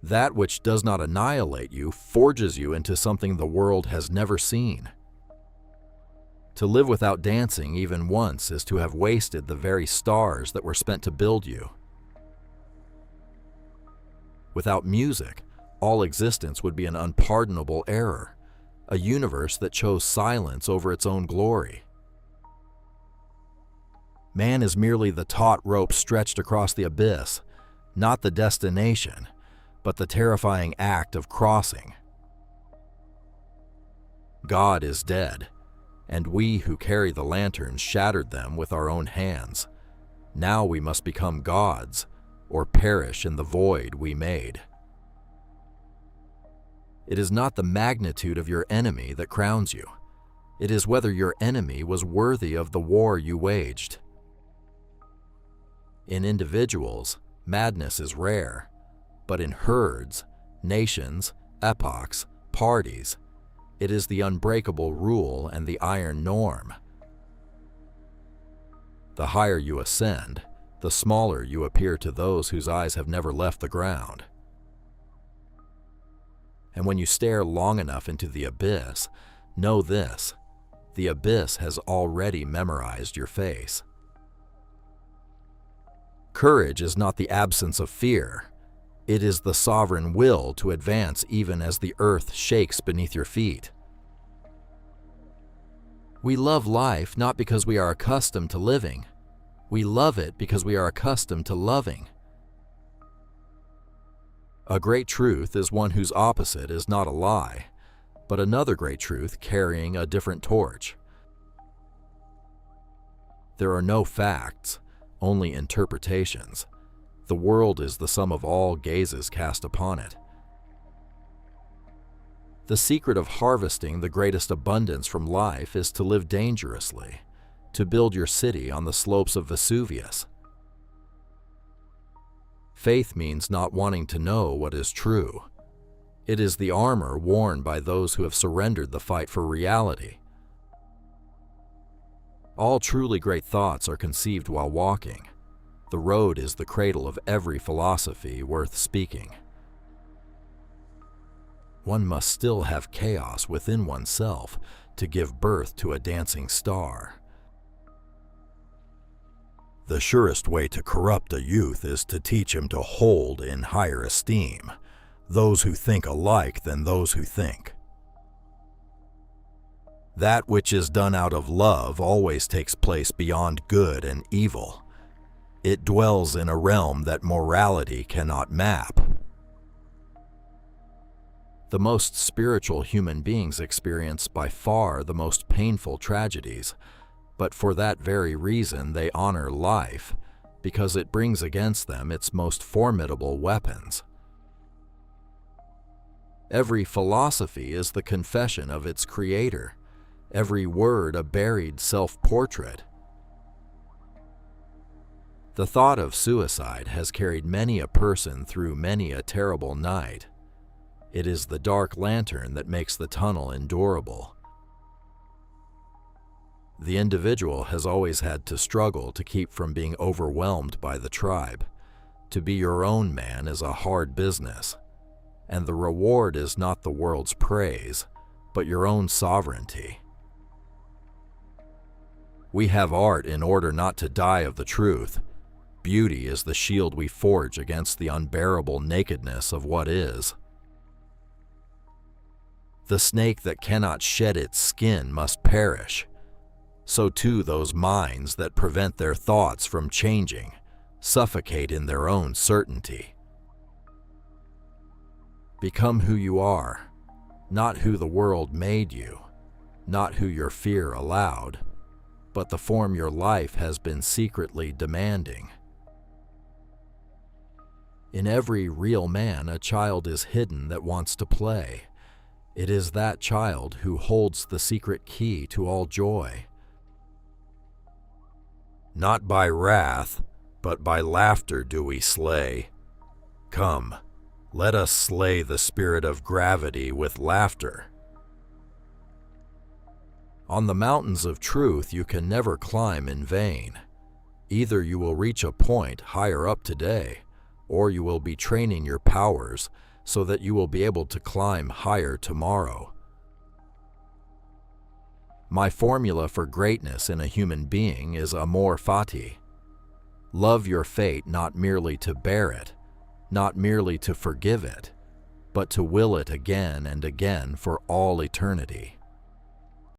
That which does not annihilate you forges you into something the world has never seen. To live without dancing even once is to have wasted the very stars that were spent to build you. Without music, all existence would be an unpardonable error, a universe that chose silence over its own glory. Man is merely the taut rope stretched across the abyss, not the destination, but the terrifying act of crossing. God is dead, and we who carry the lanterns shattered them with our own hands. Now we must become gods, or perish in the void we made. It is not the magnitude of your enemy that crowns you. It is whether your enemy was worthy of the war you waged. In individuals, madness is rare, but in herds, nations, epochs, parties, it is the unbreakable rule and the iron norm. The higher you ascend, the smaller you appear to those whose eyes have never left the ground. And when you stare long enough into the abyss, know this: the abyss has already memorized your face. Courage is not the absence of fear. It is the sovereign will to advance even as the earth shakes beneath your feet. We love life not because we are accustomed to living. We love it because we are accustomed to loving. A great truth is one whose opposite is not a lie, but another great truth carrying a different torch. There are no facts, only interpretations. The world is the sum of all gazes cast upon it. The secret of harvesting the greatest abundance from life is to live dangerously, to build your city on the slopes of Vesuvius. Faith means not wanting to know what is true. It is the armor worn by those who have surrendered the fight for reality. All truly great thoughts are conceived while walking. The road is the cradle of every philosophy worth speaking. One must still have chaos within oneself to give birth to a dancing star. The surest way to corrupt a youth is to teach him to hold in higher esteem those who think alike than those who think. That which is done out of love always takes place beyond good and evil. It dwells in a realm that morality cannot map. The most spiritual human beings experience by far the most painful tragedies, but for that very reason they honor life, because it brings against them its most formidable weapons. Every philosophy is the confession of its creator, every word a buried self-portrait. The thought of suicide has carried many a person through many a terrible night. It is the dark lantern that makes the tunnel endurable. The individual has always had to struggle to keep from being overwhelmed by the tribe. To be your own man is a hard business, and the reward is not the world's praise, but your own sovereignty. We have art in order not to die of the truth. Beauty is the shield we forge against the unbearable nakedness of what is. The snake that cannot shed its skin must perish. So too those minds that prevent their thoughts from changing, suffocate in their own certainty. Become who you are, not who the world made you, not who your fear allowed, but the form your life has been secretly demanding. In every real man, a child is hidden that wants to play. It is that child who holds the secret key to all joy. Not by wrath, but by laughter do we slay. Come, let us slay the spirit of gravity with laughter. On the mountains of truth you can never climb in vain. Either you will reach a point higher up today, or you will be training your powers so that you will be able to climb higher tomorrow. My formula for greatness in a human being is amor fati. Love your fate not merely to bear it, not merely to forgive it, but to will it again and again for all eternity.